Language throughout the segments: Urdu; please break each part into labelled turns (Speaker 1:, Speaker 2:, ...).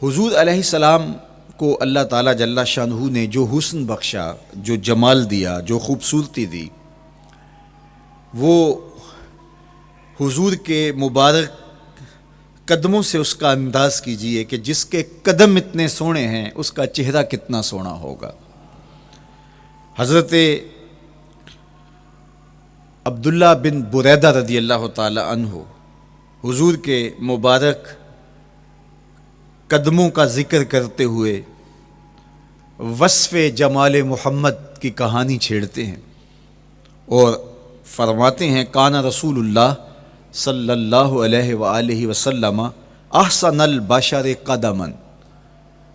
Speaker 1: حضور علیہ السلام کو اللہ تعالیٰ جل شانہ نے جو حسن بخشا، جو جمال دیا، جو خوبصورتی دی، وہ حضور کے مبارک قدموں سے اس کا انداز کیجئے کہ جس کے قدم اتنے سونے ہیں اس کا چہرہ کتنا سونا ہوگا۔ حضرت عبداللہ بن بریدہ رضی اللہ تعالی عنہ حضور کے مبارک قدموں کا ذکر کرتے ہوئے وصف جمال محمد کی کہانی چھیڑتے ہیں اور فرماتے ہیں کانا رسول اللہ صلی اللہ علیہ وآلہ وسلم احسن البشر قدما،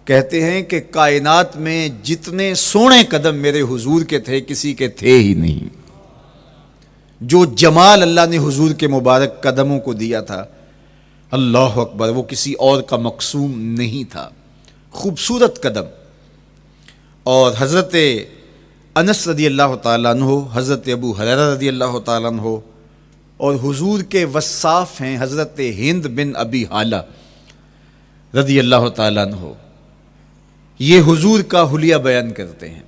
Speaker 1: کہتے ہیں کہ کائنات میں جتنے سونے قدم میرے حضور کے تھے کسی کے تھے ہی نہیں۔ جو جمال اللہ نے حضور کے مبارک قدموں کو دیا تھا، اللہ اکبر، وہ کسی اور کا مقسوم نہیں تھا۔ خوبصورت قدم۔ اور حضرت انس رضی اللہ تعالیٰ عنہ، حضرت ابو ہریرہ رضی اللہ تعالیٰ عنہ اور حضور کے وصاف ہیں حضرت ہند بن ابی حالہ رضی اللہ تعالیٰ عنہ، یہ حضور کا حلیہ بیان کرتے ہیں۔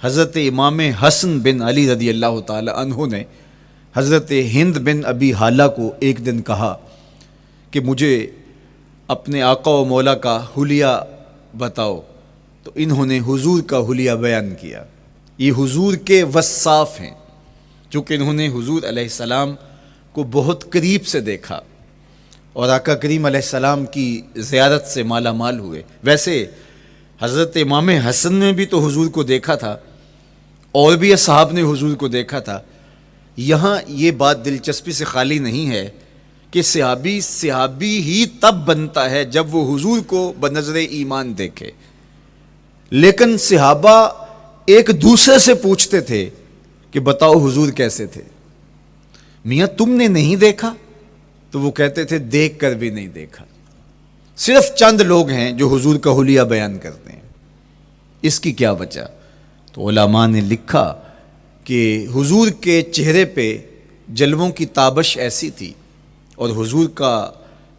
Speaker 1: حضرت امام حسن بن علی رضی اللہ تعالیٰ عنہ نے حضرت ہند بن ابی حالہ کو ایک دن کہا کہ مجھے اپنے آقا و مولا کا حلیہ بتاؤ، تو انہوں نے حضور کا حلیہ بیان کیا۔ یہ حضور کے وصاف ہیں، چونکہ انہوں نے حضور علیہ السلام کو بہت قریب سے دیکھا اور آقا کریم علیہ السلام کی زیارت سے مالا مال ہوئے۔ ویسے حضرت امام حسن نے بھی تو حضور کو دیکھا تھا اور بھی اصحاب نے حضور کو دیکھا تھا۔ یہاں یہ بات دلچسپی سے خالی نہیں ہے کہ صحابی ہی تب بنتا ہے جب وہ حضور کو بنظر ایمان دیکھے، لیکن صحابہ ایک دوسرے سے پوچھتے تھے کہ بتاؤ حضور کیسے تھے؟ میاں تم نے نہیں دیکھا؟ تو وہ کہتے تھے دیکھ کر بھی نہیں دیکھا۔ صرف چند لوگ ہیں جو حضور کا حلیہ بیان کرتے ہیں۔ اس کی کیا وجہ؟ تو علماء نے لکھا کہ حضور کے چہرے پہ جلووں کی تابش ایسی تھی اور حضور کا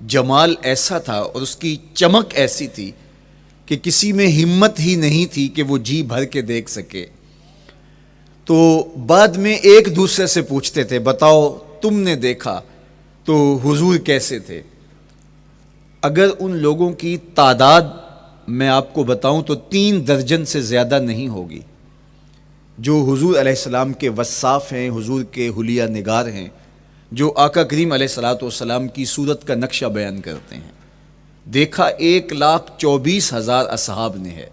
Speaker 1: جمال ایسا تھا اور اس کی چمک ایسی تھی کہ کسی میں ہمت ہی نہیں تھی کہ وہ جی بھر کے دیکھ سکے۔ تو بعد میں ایک دوسرے سے پوچھتے تھے بتاؤ تم نے دیکھا تو حضور کیسے تھے؟ اگر ان لوگوں کی تعداد میں آپ کو بتاؤں تو 3 درجن سے زیادہ نہیں ہوگی جو حضور علیہ السلام کے وصاف ہیں، حضور کے حلیہ نگار ہیں، جو آقا کریم علیہ الصلوۃ والسلام کی صورت کا نقشہ بیان کرتے ہیں۔ دیکھا 1,24,000 اصحاب نے ہے،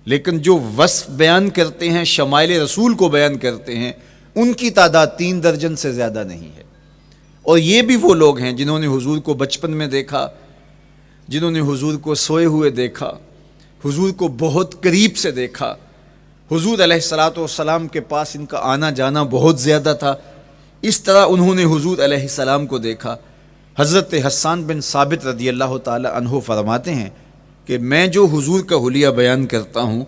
Speaker 1: لیکن جو وصف بیان کرتے ہیں، شمائل رسول کو بیان کرتے ہیں، ان کی تعداد 3 درجن سے زیادہ نہیں ہے۔ اور یہ بھی وہ لوگ ہیں جنہوں نے حضور کو بچپن میں دیکھا، جنہوں نے حضور کو سوئے ہوئے دیکھا، حضور کو بہت قریب سے دیکھا۔ حضور علیہ الصلوۃ والسلام کے پاس ان کا آنا جانا بہت زیادہ تھا، اس طرح انہوں نے حضور علیہ السلام کو دیکھا۔ حضرت حسان بن ثابت رضی اللہ تعالی عنہ فرماتے ہیں کہ میں جو حضور کا حلیہ بیان کرتا ہوں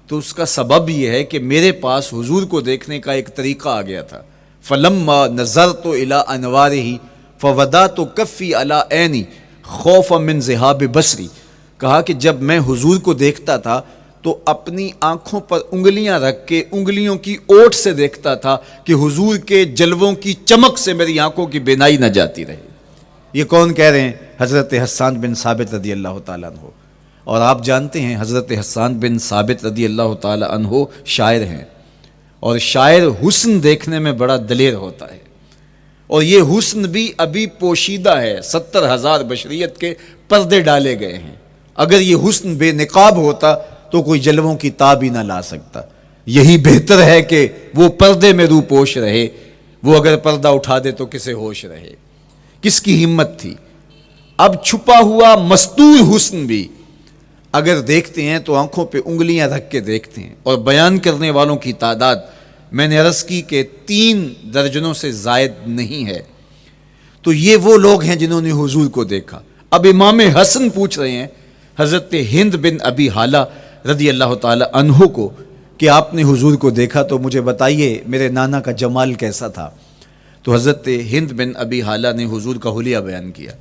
Speaker 1: تو اس کا سبب یہ ہے کہ میرے پاس حضور کو دیکھنے کا ایک طریقہ آ گیا تھا۔ فلما نظرت الی انوارہ فودعت کفی علی عینی خوفا من ذہاب بصری، کہا کہ جب میں حضور کو دیکھتا تھا تو اپنی آنکھوں پر انگلیاں رکھ کے انگلیوں کی اوٹ سے دیکھتا تھا کہ حضور کے جلووں کی چمک سے میری آنکھوں کی بینائی نہ جاتی رہے۔ یہ کون کہہ رہے ہیں؟ حضرت حسان بن ثابت رضی اللہ تعالیٰ عنہ۔ اور آپ جانتے ہیں حضرت حسان بن ثابت رضی اللہ تعالیٰ عنہ شاعر ہیں، اور شاعر حسن دیکھنے میں بڑا دلیر ہوتا ہے، اور یہ حسن بھی ابھی پوشیدہ ہے۔ 70,000 بشریت کے پردے ڈالے گئے ہیں۔ اگر یہ حسن بے نقاب ہوتا تو کوئی جلووں کی تاب ہی نہ لا سکتا۔ یہی بہتر ہے کہ وہ پردے میں رو پوش رہے، وہ اگر پردہ اٹھا دے تو کسے ہوش رہے؟ کس کی ہمت تھی؟ اب چھپا ہوا مستور حسن بھی اگر دیکھتے ہیں تو آنکھوں پہ انگلیاں رکھ کے دیکھتے ہیں، اور بیان کرنے والوں کی تعداد میں نے عرض کی کہ 3 درجنوں سے زائد نہیں ہے۔ تو یہ وہ لوگ ہیں جنہوں نے حضور کو دیکھا۔ اب امام حسن پوچھ رہے ہیں حضرت ہند بن ابی حالہ رضی اللہ تعالی عنہ کو کہ آپ نے حضور کو دیکھا تو مجھے بتائیے میرے نانا کا جمال کیسا تھا؟ تو حضرت ہند بن ابی حالہ نے حضور کا حلیہ بیان کیا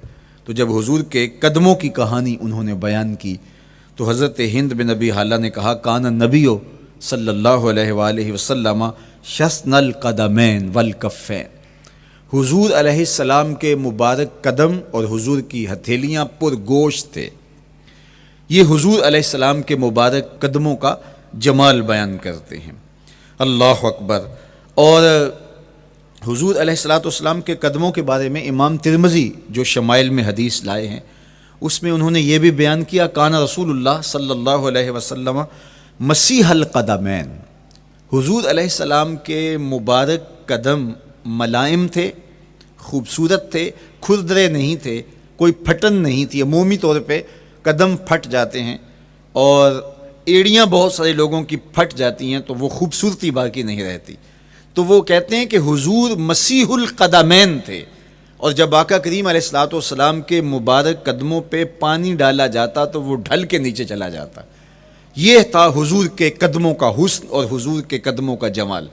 Speaker 1: تو جب حضور کے قدموں کی کہانی انہوں نے بیان کی تو حضرت ہند بن ابی حالہ نے کہا کان النبی صلی اللہ علیہ وآلہ وسلم شسن القدمین والکفین، حضور علیہ السلام کے مبارک قدم اور حضور کی ہتھیلیاں پرگوشت تھے۔ یہ حضور علیہ السلام کے مبارک قدموں کا جمال بیان کرتے ہیں۔ اللہ اکبر۔ اور حضور علیہ السلام کے قدموں کے بارے میں امام ترمذی جو شمائل میں حدیث لائے ہیں اس میں انہوں نے یہ بھی بیان کیا کان رسول اللہ صلی اللہ علیہ وسلم مسیح القدمین، حضور علیہ السلام کے مبارک قدم ملائم تھے، خوبصورت تھے، کھردرے نہیں تھے، کوئی پھٹن نہیں تھی۔ عمومی طور پہ قدم پھٹ جاتے ہیں اور ایڑیاں بہت سارے لوگوں کی پھٹ جاتی ہیں تو وہ خوبصورتی باقی نہیں رہتی، تو وہ کہتے ہیں کہ حضور مسیح القدمین تھے، اور جب آقا کریم علیہ الصلوۃ والسلام کے مبارک قدموں پہ پانی ڈالا جاتا تو وہ ڈھل کے نیچے چلا جاتا۔ یہ تھا حضور کے قدموں کا حسن اور حضور کے قدموں کا جمال۔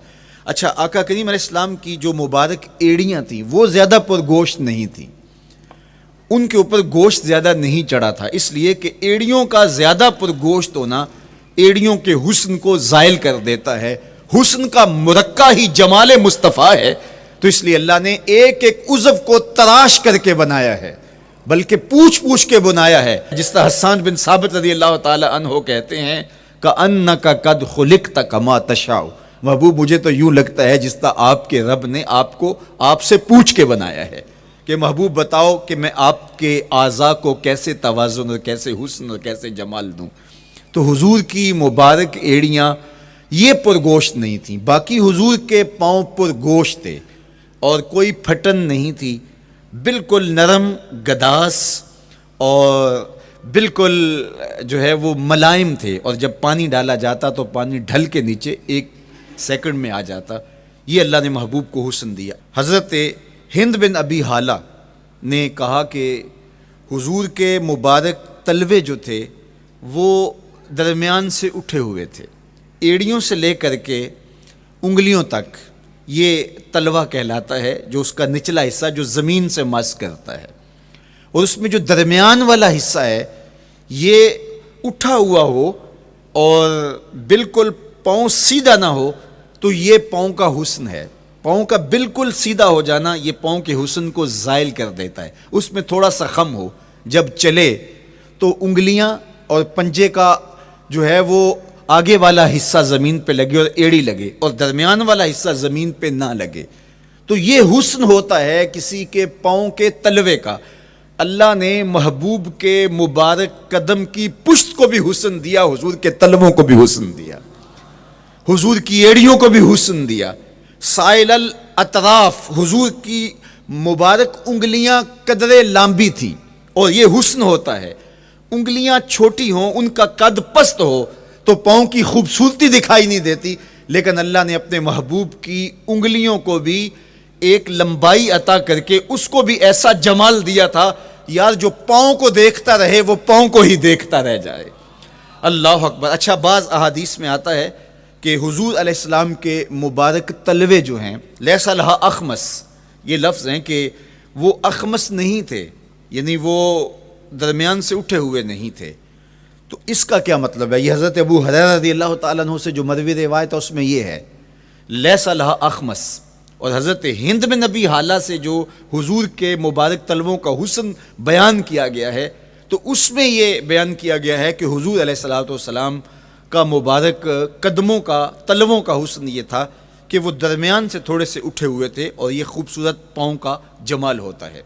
Speaker 1: اچھا، آقا کریم علیہ السلام کی جو مبارک ایڑیاں تھیں وہ زیادہ پرگوشت نہیں تھیں، ان کے اوپر گوشت زیادہ نہیں چڑھا تھا، اس لیے کہ ایڑیوں کا زیادہ پرگوشت ہونا ایڑیوں کے حسن کو زائل کر دیتا ہے۔ حسن کا مرقع ہی جمال مصطفیٰ ہے، تو اس لیے اللہ نے ایک ایک عضو کو تراش کر کے بنایا ہے، بلکہ پوچھ پوچھ کے بنایا ہے۔ جس طرح حسان بن ثابت رضی اللہ تعالی عنہ کہتے ہیں کأنک قد خلقت کما تشاء، محبوب مجھے تو یوں لگتا ہے جس طرح آپ کے رب نے آپ کو آپ سے پوچھ کے بنایا ہے کہ محبوب بتاؤ کہ میں آپ کے اعضاء کو کیسے توازن اور کیسے حسن اور کیسے جمال دوں۔ تو حضور کی مبارک ایڑیاں یہ پرگوشت نہیں تھیں، باقی حضور کے پاؤں پرگوشت تھے اور کوئی پھٹن نہیں تھی، بالکل نرم گداس اور بالکل جو ہے وہ ملائم تھے، اور جب پانی ڈالا جاتا تو پانی ڈھل کے نیچے ایک سیکنڈ میں آ جاتا۔ یہ اللہ نے محبوب کو حسن دیا۔ حضرت ہند بن ابی حالہ نے کہا کہ حضور کے مبارک تلوے جو تھے وہ درمیان سے اٹھے ہوئے تھے، ایڑیوں سے لے کر کے انگلیوں تک یہ تلوہ کہلاتا ہے، جو اس کا نچلا حصہ جو زمین سے مس کرتا ہے، اور اس میں جو درمیان والا حصہ ہے یہ اٹھا ہوا ہو اور بالکل پاؤں سیدھا نہ ہو تو یہ پاؤں کا حسن ہے۔ پاؤں کا بالکل سیدھا ہو جانا یہ پاؤں کے حسن کو زائل کر دیتا ہے۔ اس میں تھوڑا سا خم ہو، جب چلے تو انگلیاں اور پنجے کا جو ہے وہ آگے والا حصہ زمین پہ لگے اور ایڑی لگے، اور درمیان والا حصہ زمین پہ نہ لگے، تو یہ حسن ہوتا ہے کسی کے پاؤں کے تلوے کا۔ اللہ نے محبوب کے مبارک قدم کی پشت کو بھی حسن دیا، حضور کے تلووں کو بھی حسن دیا، حضور کی ایڑیوں کو بھی حسن دیا۔ سائل الاطراف، حضور کی مبارک انگلیاں قدرے لامبی تھیں، اور یہ حسن ہوتا ہے۔ انگلیاں چھوٹی ہوں، ان کا قد پست ہو تو پاؤں کی خوبصورتی دکھائی نہیں دیتی، لیکن اللہ نے اپنے محبوب کی انگلیوں کو بھی ایک لمبائی عطا کر کے اس کو بھی ایسا جمال دیا تھا یار جو پاؤں کو دیکھتا رہے وہ پاؤں کو ہی دیکھتا رہ جائے۔ اللہ اکبر۔ اچھا، بعض احادیث میں آتا ہے کہ حضور علیہ السلام کے مبارک تلوے جو ہیں لیس لہا اخمس، یہ لفظ ہیں کہ وہ اخمس نہیں تھے، یعنی وہ درمیان سے اٹھے ہوئے نہیں تھے۔ تو اس کا کیا مطلب ہے؟ یہ حضرت ابو ہریرہ رضی اللہ تعالیٰ عنہ سے جو مروی روایت ہے اس میں یہ ہے لیس لہا اخمس، اور حضرت ہند بن ابی حالہ سے جو حضور کے مبارک تلووں کا حسن بیان کیا گیا ہے تو اس میں یہ بیان کیا گیا ہے کہ حضور علیہ السلام کا مبارک قدموں کا تلووں کا حسن یہ تھا کہ وہ درمیان سے تھوڑے سے اٹھے ہوئے تھے، اور یہ خوبصورت پاؤں کا جمال ہوتا ہے۔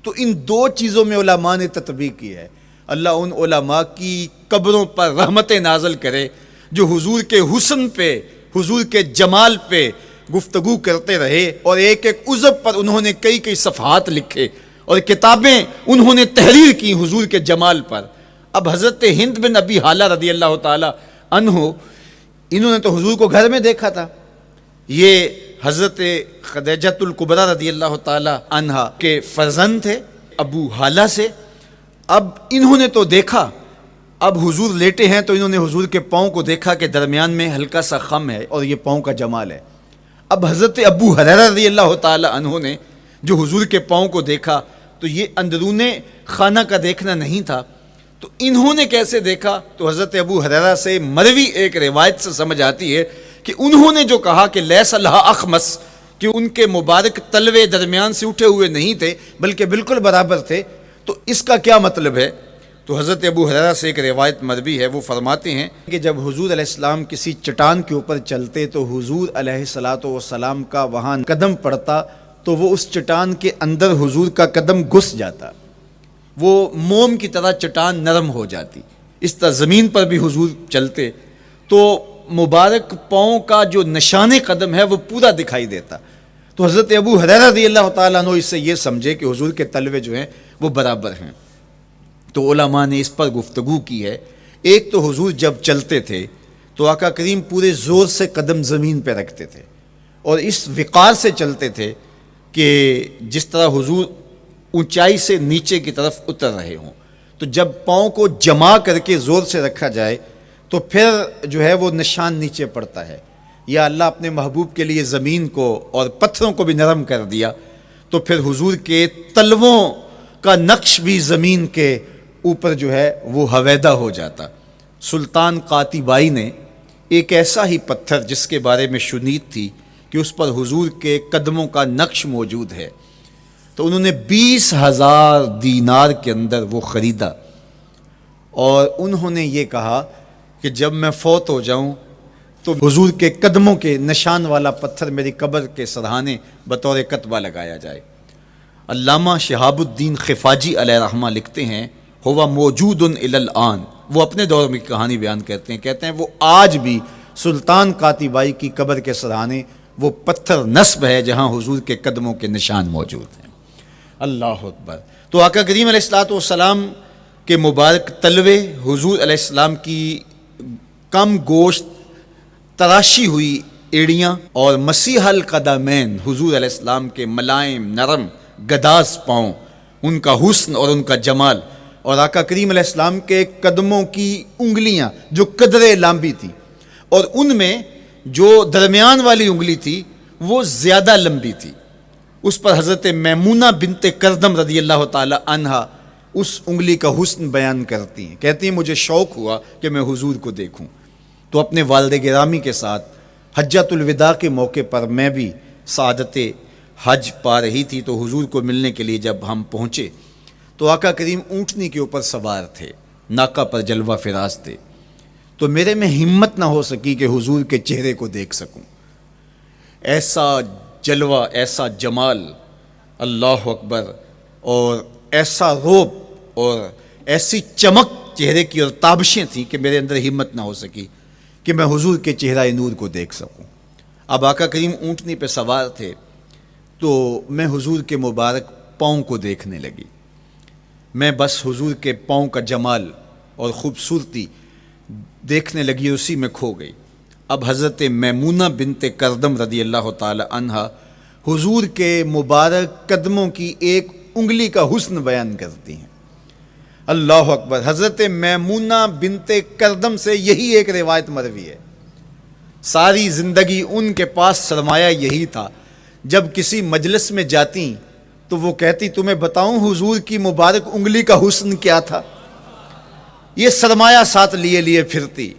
Speaker 1: تو ان دو چیزوں میں علماء نے تطبیق کی ہے۔ اللہ ان علماء کی قبروں پر رحمتیں نازل کرے جو حضور کے حسن پہ، حضور کے جمال پہ گفتگو کرتے رہے، اور ایک ایک عضو پر انہوں نے کئی کئی صفحات لکھے اور کتابیں انہوں نے تحریر کی حضور کے جمال پر۔ اب حضرت ہند بن ابی حالہ رضی اللہ تعالی عنہ، انہوں نے تو حضور کو گھر میں دیکھا تھا، یہ حضرت خدیجۃ الکبریٰ رضی اللہ تعالی عنہا کے فرزند تھے ابو حالہ سے۔ اب انہوں نے تو دیکھا، اب حضور لیٹے ہیں تو انہوں نے حضور کے پاؤں کو دیکھا کہ درمیان میں ہلکا سا خم ہے اور یہ پاؤں کا جمال ہے۔ اب حضرت ابو ہریرہ رضی اللہ تعالی عنہ نے جو حضور کے پاؤں کو دیکھا تو یہ اندرون خانہ کا دیکھنا نہیں تھا. تو انہوں نے کیسے دیکھا؟ تو حضرت ابو ہریرہ سے مروی ایک روایت سے سمجھ آتی ہے کہ انہوں نے جو کہا کہ لیس لہا اخمس، کہ ان کے مبارک تلوے درمیان سے اٹھے ہوئے نہیں تھے بلکہ بالکل برابر تھے، تو اس کا کیا مطلب ہے؟ تو حضرت ابو ہریرہ سے ایک روایت مروی ہے، وہ فرماتے ہیں کہ جب حضور علیہ السلام کسی چٹان کے اوپر چلتے تو حضور علیہ الصلوۃ والسلام کا وہاں قدم پڑتا تو وہ اس چٹان کے اندر حضور کا قدم گھس جاتا، وہ موم کی طرح چٹان نرم ہو جاتی. اس طرح زمین پر بھی حضور چلتے تو مبارک پاؤں کا جو نشان قدم ہے وہ پورا دکھائی دیتا. تو حضرت ابو ہریرہ رضی اللہ تعالیٰ عنہ اس سے یہ سمجھے کہ حضور کے تلوے جو ہیں وہ برابر ہیں. تو علماء نے اس پر گفتگو کی ہے. ایک تو حضور جب چلتے تھے تو آقا کریم پورے زور سے قدم زمین پہ رکھتے تھے اور اس وقار سے چلتے تھے کہ جس طرح حضور اونچائی سے نیچے کی طرف اتر رہے ہوں. تو جب پاؤں کو جما کر کے زور سے رکھا جائے تو پھر جو ہے وہ نشان نیچے پڑتا ہے. یا اللہ اپنے محبوب کے لیے زمین کو اور پتھروں کو بھی نرم کر دیا تو پھر حضور کے تلووں کا نقش بھی زمین کے اوپر جو ہے وہ حویدہ ہو جاتا. سلطان قاتیبائی نے ایک ایسا ہی پتھر جس کے بارے میں شنید تھی کہ اس پر حضور کے قدموں کا نقش موجود ہے، تو انہوں نے 20,000 دینار کے اندر وہ خریدا اور انہوں نے یہ کہا کہ جب میں فوت ہو جاؤں تو حضور کے قدموں کے نشان والا پتھر میری قبر کے سرہانے بطور کتبہ لگایا جائے. علامہ شہاب الدین خفاجی علیہ رحمہ لکھتے ہیں ہوا موجود الی الآن، وہ اپنے دور میں کہانی بیان کرتے ہیں وہ آج بھی سلطان قاتیبائی کی قبر کے سرہانے وہ پتھر نصب ہے جہاں حضور کے قدموں کے نشان موجود ہیں. اللہ اکبر. تو آقا کریم علیہ الصلوۃ والسلام کے مبارک تلوے، حضور علیہ السلام کی کم گوشت تراشی ہوئی ایڑیاں اور مسیح القدمین، حضور علیہ السلام کے ملائم نرم گداز پاؤں، ان کا حسن اور ان کا جمال، اور آقا کریم علیہ السلام کے قدموں کی انگلیاں جو قدرے لمبی تھی اور ان میں جو درمیان والی انگلی تھی وہ زیادہ لمبی تھی. اس پر حضرت میمونہ بنت کردم رضی اللہ تعالی عنہا اس انگلی کا حسن بیان کرتی ہیں، کہتی ہیں مجھے شوق ہوا کہ میں حضور کو دیکھوں. تو اپنے والد گرامی کے ساتھ حجۃ الوداع کے موقع پر میں بھی سعادت حج پا رہی تھی، تو حضور کو ملنے کے لیے جب ہم پہنچے تو آقا کریم اونٹنی کے اوپر سوار تھے، ناکہ پر جلوہ فراز تھے. تو میرے میں ہمت نہ ہو سکی کہ حضور کے چہرے کو دیکھ سکوں. ایسا جلوہ، ایسا جمال، اللہ اکبر، اور ایسا روب اور ایسی چمک چہرے کی اور تابشیں تھیں کہ میرے اندر ہمت نہ ہو سکی کہ میں حضور کے چہرہ نور کو دیکھ سکوں. اب آقا کریم اونٹنی پہ سوار تھے تو میں حضور کے مبارک پاؤں کو دیکھنے لگی. میں بس حضور کے پاؤں کا جمال اور خوبصورتی دیکھنے لگی، اسی میں کھو گئی. اب حضرت میمونہ بنت کردم رضی اللہ تعالی عنہا حضور کے مبارک قدموں کی ایک انگلی کا حسن بیان کرتی ہیں. اللہ اکبر. حضرت میمونہ بنت کردم سے یہی ایک روایت مروی ہے. ساری زندگی ان کے پاس سرمایہ یہی تھا، جب کسی مجلس میں جاتی تو وہ کہتی تمہیں بتاؤں حضور کی مبارک انگلی کا حسن کیا تھا. یہ سرمایہ ساتھ لیے لیے پھرتی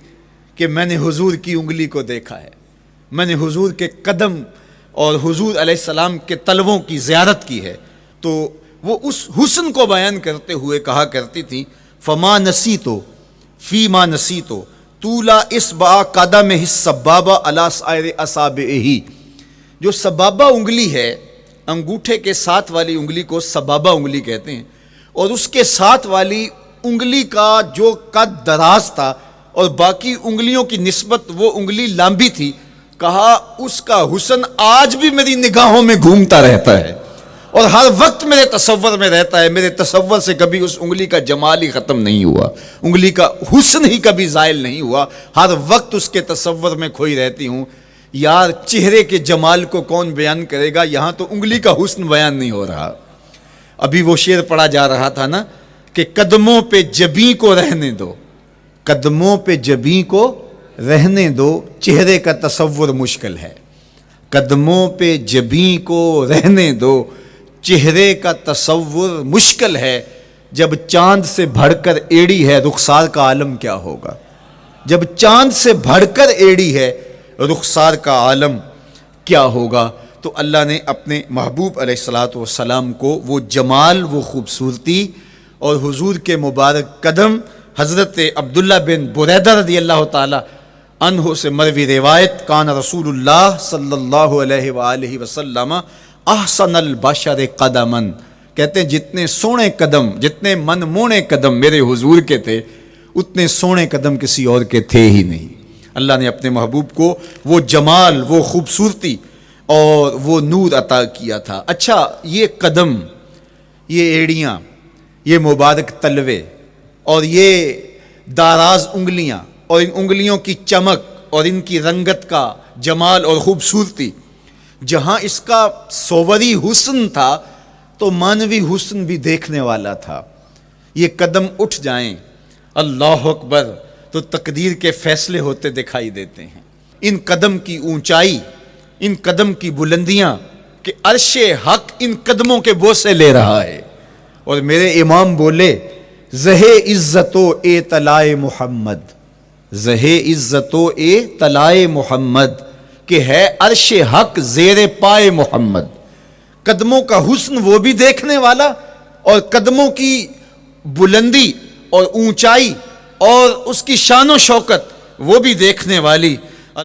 Speaker 1: کہ میں نے حضور کی انگلی کو دیکھا ہے، میں نے حضور کے قدم اور حضور علیہ السلام کے تلووں کی زیارت کی ہے. تو وہ اس حسن کو بیان کرتے ہوئے کہا کرتی تھی فما نسیتو فی ما نسیتو طولا اصبع قدمہ السبابہ علی سائر اصابعہ. جو سبابہ انگلی ہے، انگوٹھے کے ساتھ والی انگلی کو سبابہ انگلی کہتے ہیں، اور اس کے ساتھ والی انگلی کا جو قد دراز تھا اور باقی انگلیوں کی نسبت وہ انگلی لمبی تھی، کہا اس کا حسن آج بھی میری نگاہوں میں گھومتا رہتا ہے اور ہر وقت میرے تصور میں رہتا ہے. میرے تصور سے کبھی اس انگلی کا جمال ہی ختم نہیں ہوا، انگلی کا حسن ہی کبھی زائل نہیں ہوا، ہر وقت اس کے تصور میں کھوئی رہتی ہوں. یار چہرے کے جمال کو کون بیان کرے گا، یہاں تو انگلی کا حسن بیان نہیں ہو رہا. ابھی وہ شعر پڑھا جا رہا تھا نا کہ قدموں پہ جبیں کو رہنے دو، قدموں پہ جبیں کو رہنے دو، چہرے کا تصور مشکل ہے. قدموں پہ جبیں کو رہنے دو، چہرے کا تصور مشکل ہے، جب چاند سے بڑھ کر ایڑی ہے رخسار کا عالم کیا ہوگا؟ جب چاند سے بڑھ کر ایڑی ہے رخسار کا عالم کیا ہوگا؟ تو اللہ نے اپنے محبوب علیہ الصلوۃ والسلام کو وہ جمال، وہ خوبصورتی، اور حضور کے مبارک قدم حضرت عبداللہ بن بریدہ رضی اللہ تعالی عنہ سے مروی روایت، کان رسول اللہ صلی اللہ علیہ وآلہ وسلم احسن البشر قدما، کہتے ہیں جتنے سونے قدم، جتنے من مونے قدم میرے حضور کے تھے، اتنے سونے قدم کسی اور کے تھے ہی نہیں۔ اللہ نے اپنے محبوب کو وہ جمال، وہ خوبصورتی اور وہ نور عطا کیا تھا۔ اچھا، یہ قدم، یہ ایڑیاں، یہ مبارک تلوے اور یہ داراز انگلیاں اور ان انگلیوں کی چمک اور ان کی رنگت کا جمال اور خوبصورتی، جہاں اس کا صوری حسن تھا تو مانوی حسن بھی دیکھنے والا تھا۔ یہ قدم اٹھ جائیں اللہ اکبر تو تقدیر کے فیصلے ہوتے دکھائی دیتے ہیں۔ ان قدم کی اونچائی، ان قدم کی بلندیاں کہ عرش حق ان قدموں کے بوسے لے رہا ہے۔ اور میرے امام بولے، زہ عزت و اے طلائے محمد، زہ عزت و اے طلائے محمد، کہ ہے عرش حق زیر پائے محمد۔ قدموں کا حسن وہ بھی دیکھنے والا، اور قدموں کی بلندی اور اونچائی اور اس کی شان و شوکت وہ بھی دیکھنے والی۔